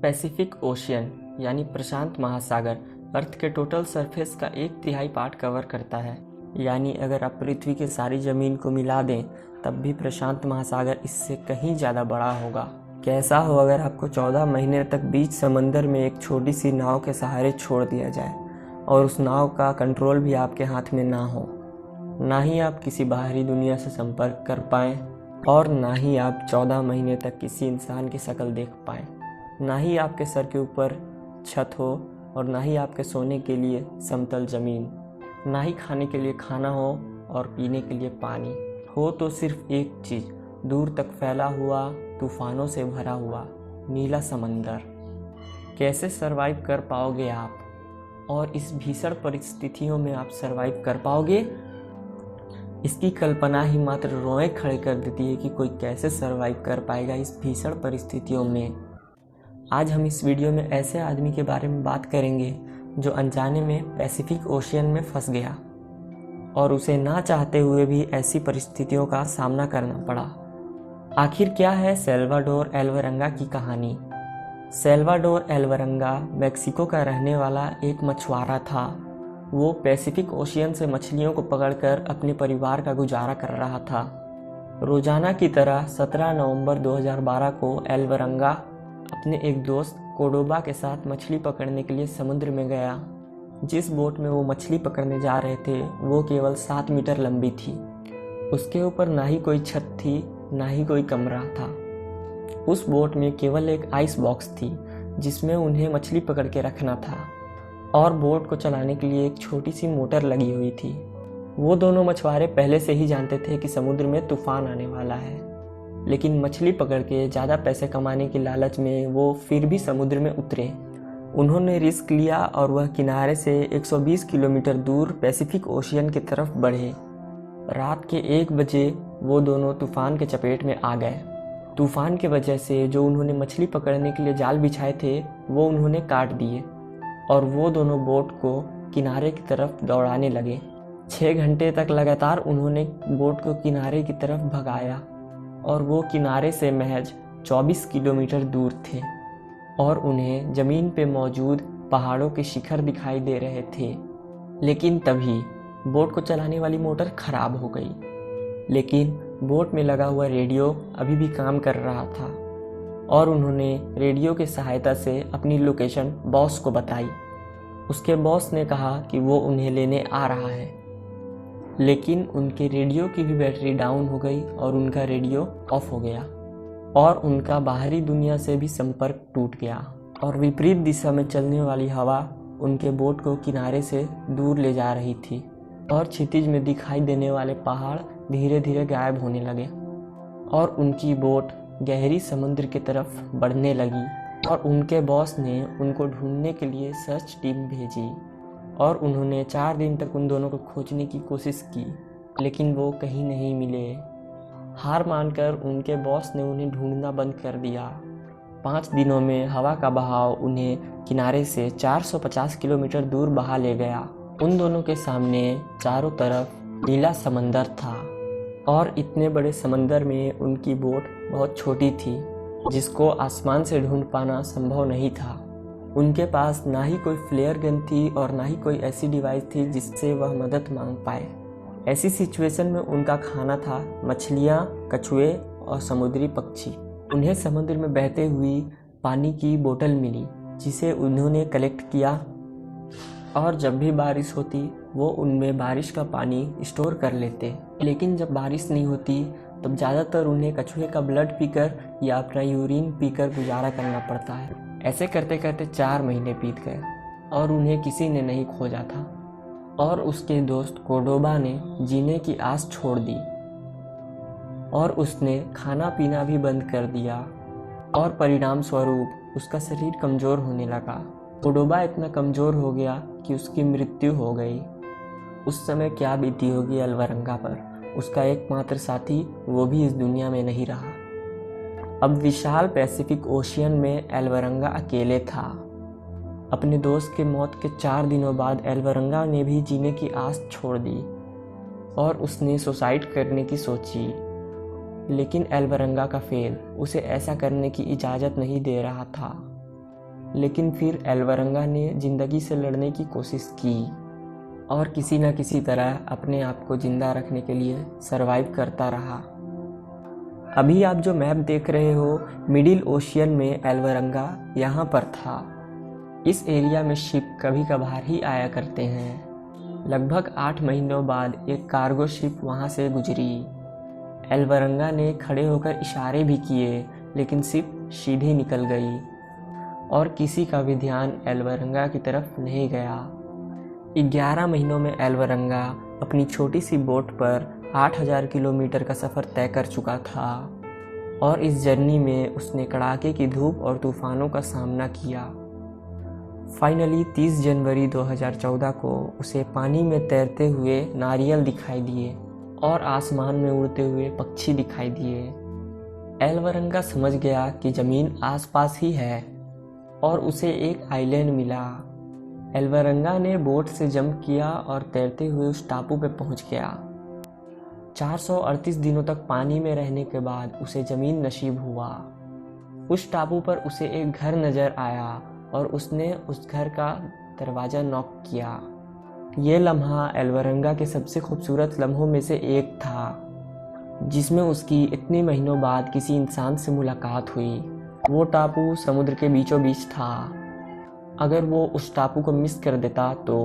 Pacific ocean यानी प्रशांत महासागर अर्थ के टोटल सरफेस का 1/3 पार्ट कवर करता है। यानी अगर आप पृथ्वी की सारी ज़मीन को मिला दें तब भी प्रशांत महासागर इससे कहीं ज़्यादा बड़ा होगा। कैसा हो अगर आपको 14 महीने तक बीच समंदर में एक छोटी सी नाव के सहारे छोड़ दिया जाए और उस नाव का कंट्रोल भी आपके हाथ में ना हो, ना ही आप किसी बाहरी दुनिया से संपर्क कर पाएँ और ना ही आप 14 महीने तक किसी इंसान की शक्ल देख पाएँ, ना ही आपके सर के ऊपर छत हो और ना ही आपके सोने के लिए समतल ज़मीन, ना ही खाने के लिए खाना हो और पीने के लिए पानी हो, तो सिर्फ एक चीज़, दूर तक फैला हुआ तूफानों से भरा हुआ नीला समंदर। कैसे सरवाइव कर पाओगे आप? और इस भीषण परिस्थितियों में आप सरवाइव कर पाओगे? इसकी कल्पना ही मात्र रोए खड़े कर देती है कि कोई कैसे सरवाइव कर पाएगा इस भीषण परिस्थितियों में। आज हम इस वीडियो में ऐसे आदमी के बारे में बात करेंगे जो अनजाने में पैसिफिक ओशियन में फंस गया और उसे ना चाहते हुए भी ऐसी परिस्थितियों का सामना करना पड़ा। आखिर क्या है सैल्वाडोर एल्वरंगा की कहानी? सैल्वाडोर एल्वरंगा मेक्सिको का रहने वाला एक मछुआरा था। वो पैसिफिक ओशियन से मछलियों को पकड़कर अपने परिवार का गुजारा कर रहा था। रोजाना की तरह 17 नवंबर 2012 को एल्वरंगा अपने एक दोस्त कोडोबा के साथ मछली पकड़ने के लिए समुद्र में गया। जिस बोट में वो मछली पकड़ने जा रहे थे वो केवल 7 मीटर लंबी थी। उसके ऊपर ना ही कोई छत थी, ना ही कोई कमरा था। उस बोट में केवल एक आइस बॉक्स थी जिसमें उन्हें मछली पकड़ के रखना था और बोट को चलाने के लिए एक छोटी सी मोटर लगी हुई थी। वो दोनों मछुआरे पहले से ही जानते थे कि समुद्र में तूफान आने वाला है, लेकिन मछली पकड़ के ज़्यादा पैसे कमाने की लालच में वो फिर भी समुद्र में उतरे। उन्होंने रिस्क लिया और वह किनारे से 120 किलोमीटर दूर पैसिफिक ओशियन की तरफ बढ़े। रात के 1 बजे वो दोनों तूफान के चपेट में आ गए। तूफान की वजह से जो उन्होंने मछली पकड़ने के लिए जाल बिछाए थे वो उन्होंने काट दिए और वो दोनों बोट को किनारे की तरफ दौड़ाने लगे। 6 घंटे तक लगातार उन्होंने बोट को किनारे की तरफ भगाया और वो किनारे से महज 24 किलोमीटर दूर थे और उन्हें ज़मीन पे मौजूद पहाड़ों के शिखर दिखाई दे रहे थे। लेकिन तभी बोट को चलाने वाली मोटर खराब हो गई, लेकिन बोट में लगा हुआ रेडियो अभी भी काम कर रहा था और उन्होंने रेडियो की सहायता से अपनी लोकेशन बॉस को बताई। उसके बॉस ने कहा कि वो उन्हें लेने आ रहा है, लेकिन उनके रेडियो की भी बैटरी डाउन हो गई और उनका रेडियो ऑफ हो गया और उनका बाहरी दुनिया से भी संपर्क टूट गया और विपरीत दिशा में चलने वाली हवा उनके बोट को किनारे से दूर ले जा रही थी और क्षितिज में दिखाई देने वाले पहाड़ धीरे धीरे गायब होने लगे और उनकी बोट गहरी समुद्र की तरफ बढ़ने लगी और उनके बॉस ने उनको ढूंढने के लिए सर्च टीम भेजी और उन्होंने 4 दिन तक उन दोनों को खोजने की कोशिश की, लेकिन वो कहीं नहीं मिले। हार मानकर उनके बॉस ने उन्हें ढूंढना बंद कर दिया। 5 दिनों में हवा का बहाव उन्हें किनारे से 450 किलोमीटर दूर बहा ले गया। उन दोनों के सामने चारों तरफ नीला समंदर था और इतने बड़े समंदर में उनकी बोट बहुत छोटी थी जिसको आसमान से ढूंढ पाना संभव नहीं था। उनके पास ना ही कोई फ्लेयर गन थी और ना ही कोई ऐसी डिवाइस थी जिससे वह मदद मांग पाए। ऐसी सिचुएशन में उनका खाना था मछलियाँ, कछुए और समुद्री पक्षी। उन्हें समुद्र में बहते हुई पानी की बोतल मिली जिसे उन्होंने कलेक्ट किया और जब भी बारिश होती वो उनमें बारिश का पानी स्टोर कर लेते। लेकिन जब बारिश नहीं होती तब ज़्यादातर उन्हें कछुए का ब्लड पीकर या अपना यूरिन पीकर गुजारा करना पड़ता है। ऐसे करते करते 4 महीने बीत गए और उन्हें किसी ने नहीं खोजा था और उसके दोस्त कोडोबा ने जीने की आस छोड़ दी और उसने खाना पीना भी बंद कर दिया और परिणाम स्वरूप उसका शरीर कमज़ोर होने लगा। कोडोबा इतना कमज़ोर हो गया कि उसकी मृत्यु हो गई। उस समय क्या बीती होगी एल्वरंगा पर? उसका एकमात्र साथी वो भी इस दुनिया में नहीं रहा। अब विशाल पैसिफिक ओशियन में एल्वरंगा अकेले था। अपने दोस्त के मौत के 4 दिनों बाद एल्वरंगा ने भी जीने की आस छोड़ दी और उसने सुसाइड करने की सोची, लेकिन एल्वरंगा का फेल उसे ऐसा करने की इजाज़त नहीं दे रहा था। लेकिन फिर एल्वरंगा ने ज़िंदगी से लड़ने की कोशिश की और किसी न किसी तरह अपने आप को ज़िंदा रखने के लिए सरवाइव करता रहा। अभी आप जो मैप देख रहे हो, मिडिल ओशियन में एल्वरंगा यहाँ पर था। इस एरिया में शिप कभी कभार ही आया करते हैं। लगभग 8 महीनों बाद एक कार्गो शिप वहाँ से गुजरी। एल्वरंगा ने खड़े होकर इशारे भी किए, लेकिन शिप सीधे निकल गई और किसी का भी ध्यान एल्वरंगा की तरफ नहीं गया। 11 महीनों में एल्वरंगा अपनी छोटी सी बोट पर 8000 किलोमीटर का सफ़र तय कर चुका था और इस जर्नी में उसने कड़ाके की धूप और तूफानों का सामना किया। फाइनली 30 जनवरी 2014 को उसे पानी में तैरते हुए नारियल दिखाई दिए और आसमान में उड़ते हुए पक्षी दिखाई दिए। एल्वरंगा समझ गया कि ज़मीन आसपास ही है और उसे एक आइलैंड मिला। एल्वरंगा ने बोट से जंप किया और तैरते हुए उस टापू पे पहुंच गया। 438 दिनों तक पानी में रहने के बाद उसे ज़मीन नसीब हुआ। उस टापू पर उसे एक घर नज़र आया और उसने उस घर का दरवाज़ा नॉक किया। ये लम्हा एल्वरंगा के सबसे खूबसूरत लम्हों में से एक था, जिसमें उसकी इतने महीनों बाद किसी इंसान से मुलाकात हुई। वो टापू समुद्र के बीचों बीच था। अगर वो उस टापू को मिस कर देता तो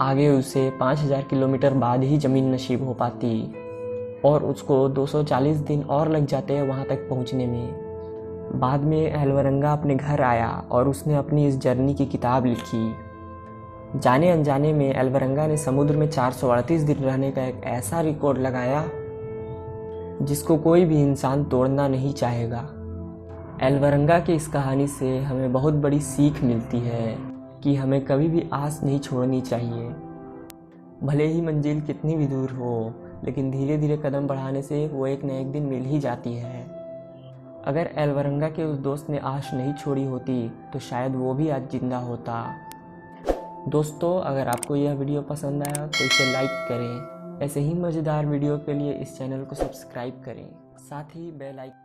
आगे उसे 5000 किलोमीटर बाद ही ज़मीन नसीब हो पाती और उसको 240 दिन और लग जाते वहाँ तक पहुँचने में। बाद में एल्वरंगा अपने घर आया और उसने अपनी इस जर्नी की किताब लिखी। जाने अनजाने में एल्वरंगा ने समुद्र में 438 दिन रहने का एक ऐसा रिकॉर्ड लगाया जिसको कोई भी इंसान तोड़ना नहीं चाहेगा। एल्वरंगा की इस कहानी से हमें बहुत बड़ी सीख मिलती है कि हमें कभी भी आस नहीं छोड़नी चाहिए। भले ही मंजिल कितनी भी दूर हो, लेकिन धीरे धीरे कदम बढ़ाने से वो एक न एक दिन मिल ही जाती है। अगर एल्वरंगा के उस दोस्त ने आश नहीं छोड़ी होती तो शायद वो भी आज जिंदा होता। दोस्तों, अगर आपको यह वीडियो पसंद आया तो इसे लाइक करें। ऐसे ही मज़ेदार वीडियो के लिए इस चैनल को सब्सक्राइब करें, साथ ही बेल आइकन